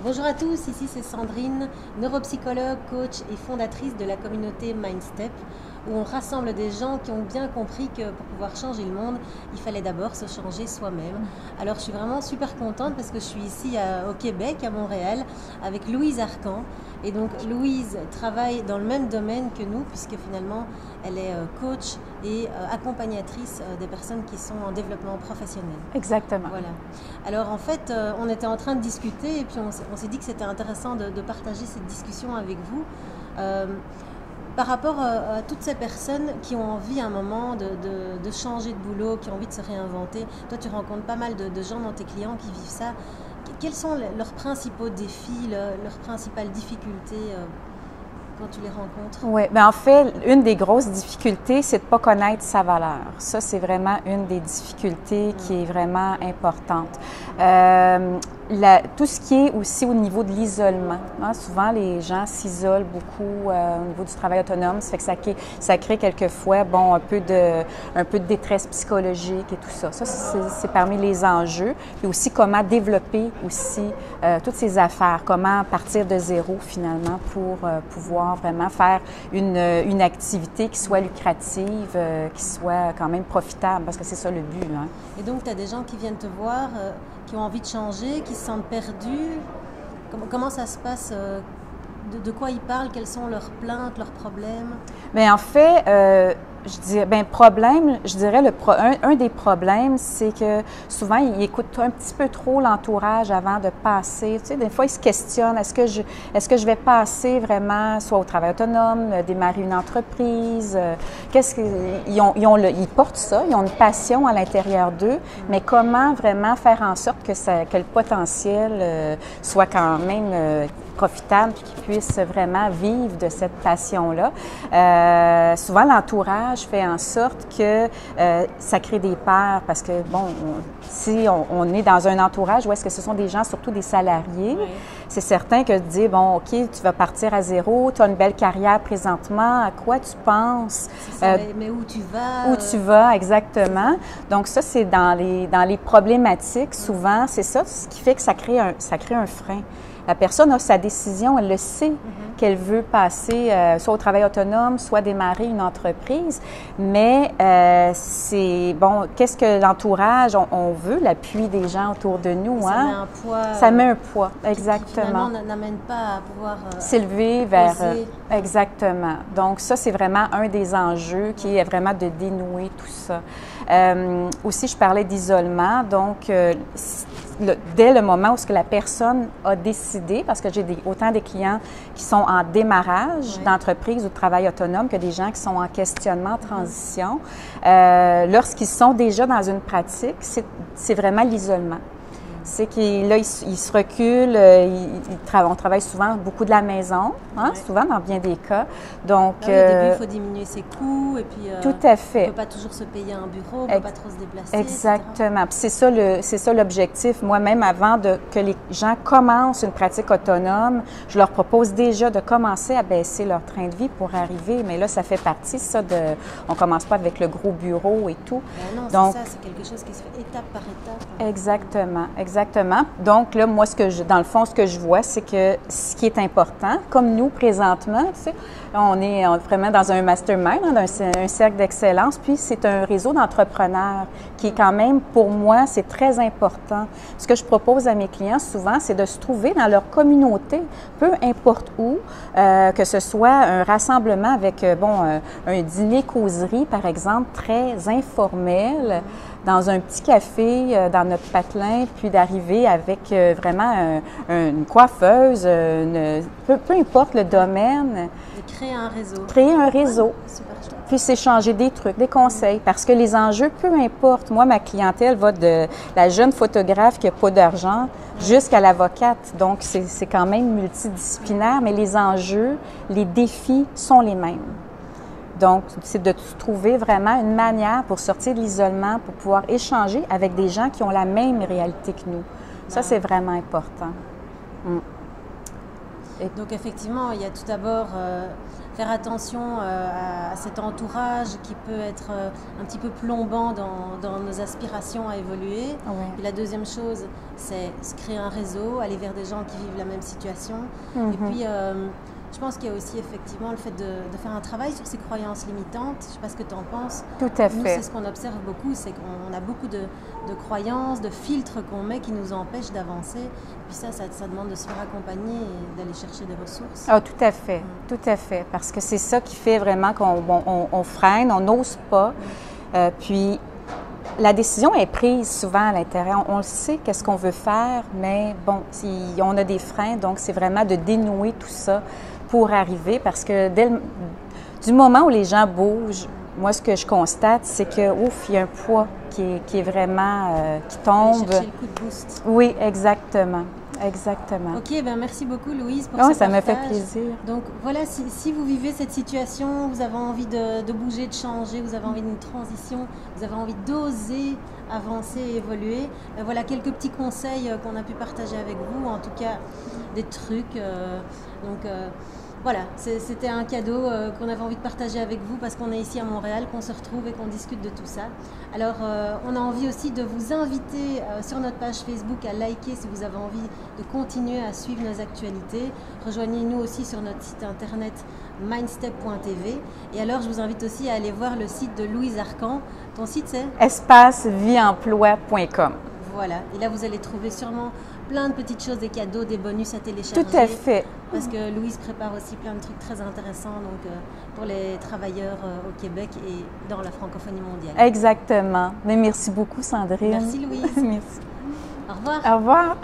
Bonjour à tous, ici c'est Sandrine, neuropsychologue, coach et fondatrice de la communauté MindStep, où on rassemble des gens qui ont bien compris que pour pouvoir changer le monde, il fallait d'abord se changer soi-même. Alors je suis vraiment super contente parce que je suis ici au Québec, à Montréal, avec Louise Arcan. Et donc Louise travaille dans le même domaine que nous, puisque finalement elle est coach et accompagnatrice des personnes qui sont en développement professionnel. Exactement. Voilà. Alors en fait, on était en train de discuter et puis on s'est dit que c'était intéressant de partager cette discussion avec vous. Par rapport à toutes ces personnes qui ont envie à un moment de changer de boulot, qui ont envie de se réinventer. Toi, tu rencontres pas mal de gens dans tes clients qui vivent ça. Quels sont leurs principaux défis, leurs principales difficultés quand tu les rencontres? Oui, bien en fait, une des grosses difficultés, c'est de ne pas connaître sa valeur. Ça, c'est vraiment une des difficultés qui est vraiment importante. Tout ce qui est aussi au niveau de l'isolement. Hein, souvent, les gens s'isolent beaucoup au niveau du travail autonome. Ça fait que ça crée quelquefois un peu de détresse psychologique et tout ça. Ça, c'est parmi les enjeux. Puis aussi, comment développer aussi toutes ces affaires. Comment partir de zéro, finalement, pour pouvoir vraiment faire une activité qui soit lucrative, qui soit quand même profitable, parce que c'est ça le but. Hein. Et donc, tu as des gens qui viennent te voir, qui ont envie de changer, qui se sentent perdus. Comment ça se passe? De quoi ils parlent? Quelles sont leurs plaintes, leurs problèmes? Bien, en fait, je dirais un des problèmes, c'est que souvent, ils écoutent un petit peu trop l'entourage avant de passer. Tu sais, des fois, ils se questionnent, est-ce que je vais passer vraiment, soit au travail autonome, démarrer une entreprise? Ils portent ça, ils ont une passion à l'intérieur d'eux, mais comment vraiment faire en sorte que le potentiel soit quand même profitable, puis qu'ils puissent vraiment vivre de cette passion-là. Souvent, l'entourage fait en sorte que ça crée des peurs parce que, si on est dans un entourage où est-ce que ce sont des gens, surtout des salariés, oui. C'est certain que de dire, OK, tu vas partir à zéro, tu as une belle carrière présentement, à quoi tu penses? Mais où tu vas? Où tu vas, exactement. Donc ça, c'est dans les problématiques, souvent, c'est ça, ce qui fait que ça crée un frein. La personne a sa décision, elle le sait qu'elle veut passer soit au travail autonome, soit démarrer une entreprise, mais qu'est-ce que l'entourage, on veut l'appui des gens autour de nous. Ça met un poids. Ça met un poids, exactement. Qui finalement n'amène pas à pouvoir s'élever vers... exactement. Donc ça, c'est vraiment un des enjeux qui est vraiment de dénouer tout ça. Aussi, je parlais d'isolement, donc... dès le moment où la personne a décidé, parce que j'ai autant des clients qui sont en démarrage d'entreprise ou de travail autonome que des gens qui sont en questionnement, transition, lorsqu'ils sont déjà dans une pratique, c'est vraiment l'isolement. C'est qu'ils se reculent, on travaille souvent beaucoup de la maison, hein, souvent dans bien des cas. Donc, au début, il faut diminuer ses coûts et puis tout à fait. On ne peut pas toujours se payer un bureau, on ne peut pas trop se déplacer. Exactement. Puis c'est ça l'objectif. Moi-même, avant que les gens commencent une pratique autonome, je leur propose déjà de commencer à baisser leur train de vie pour arriver. Mais là, ça fait partie, on ne commence pas avec le gros bureau et tout. Ben non, donc, c'est quelque chose qui se fait étape par étape. Exactement. Donc là, moi, dans le fond, ce que je vois, c'est que ce qui est important, comme nous, présentement, tu sais, on est vraiment dans un mastermind, un cercle d'excellence, puis c'est un réseau d'entrepreneurs qui est quand même, pour moi, c'est très important. Ce que je propose à mes clients, souvent, c'est de se trouver dans leur communauté, peu importe où, que ce soit un rassemblement avec, un dîner-causerie, par exemple, très informel, dans un petit café, dans notre patelin, puis d'arriver avec vraiment une coiffeuse, peu importe le domaine. De créer un réseau. Créer un réseau. Super chouette. Puis s'échanger des trucs, des conseils, parce que les enjeux, peu importe. Moi, ma clientèle va de la jeune photographe qui n'a pas d'argent jusqu'à l'avocate. Donc, c'est quand même multidisciplinaire, mais les enjeux, les défis sont les mêmes. Donc, c'est de trouver vraiment une manière pour sortir de l'isolement, pour pouvoir échanger avec des gens qui ont la même réalité que nous. Ça, c'est vraiment important. Donc effectivement, il y a tout d'abord faire attention à cet entourage qui peut être un petit peu plombant dans nos aspirations à évoluer. Oui. Et la deuxième chose, c'est se créer un réseau, aller vers des gens qui vivent la même situation. Et puis, je pense qu'il y a aussi effectivement le fait de faire un travail sur ces croyances limitantes. Je ne sais pas ce que tu en penses. Tout à Nous, fait. c'est ce qu'on observe beaucoup, c'est qu'on a beaucoup de croyances, de filtres qu'on met qui nous empêchent d'avancer. Puis ça demande de se faire accompagner et d'aller chercher des ressources. Ah, tout à fait, tout à fait. Parce que c'est ça qui fait vraiment qu'on freine, on n'ose pas. Puis la décision est prise souvent à l'intérieur. On le sait, qu'est-ce qu'on veut faire, mais bon, on a des freins, donc c'est vraiment de dénouer tout ça pour arriver, parce que du moment où les gens bougent, moi, ce que je constate, c'est que, ouf, il y a un poids qui est vraiment, qui tombe. Aller chercher le coup de boost. Oui, exactement. Exactement. Ok, ben merci beaucoup Louise pour Oui, ce ça me partage. fait plaisir. Donc voilà, si vous vivez cette situation, vous avez envie de bouger, de changer, vous avez envie d'une transition, vous avez envie d'oser avancer et évoluer, ben voilà quelques petits conseils qu'on a pu partager avec vous, en tout cas des trucs. Voilà, c'était un cadeau qu'on avait envie de partager avec vous parce qu'on est ici à Montréal, qu'on se retrouve et qu'on discute de tout ça. Alors, on a envie aussi de vous inviter sur notre page Facebook à liker si vous avez envie de continuer à suivre nos actualités. Rejoignez-nous aussi sur notre site internet mindstep.tv. Et alors, je vous invite aussi à aller voir le site de Louise Arcan. Ton site, c'est espaceviemploi.com. Voilà, et là, vous allez trouver sûrement plein de petites choses, des cadeaux, des bonus à télécharger. Tout à fait. Parce que Louise prépare aussi plein de trucs très intéressants pour les travailleurs au Québec et dans la francophonie mondiale. Exactement. Mais merci beaucoup, Sandrine. Merci, Louise. Merci. Au revoir. Au revoir.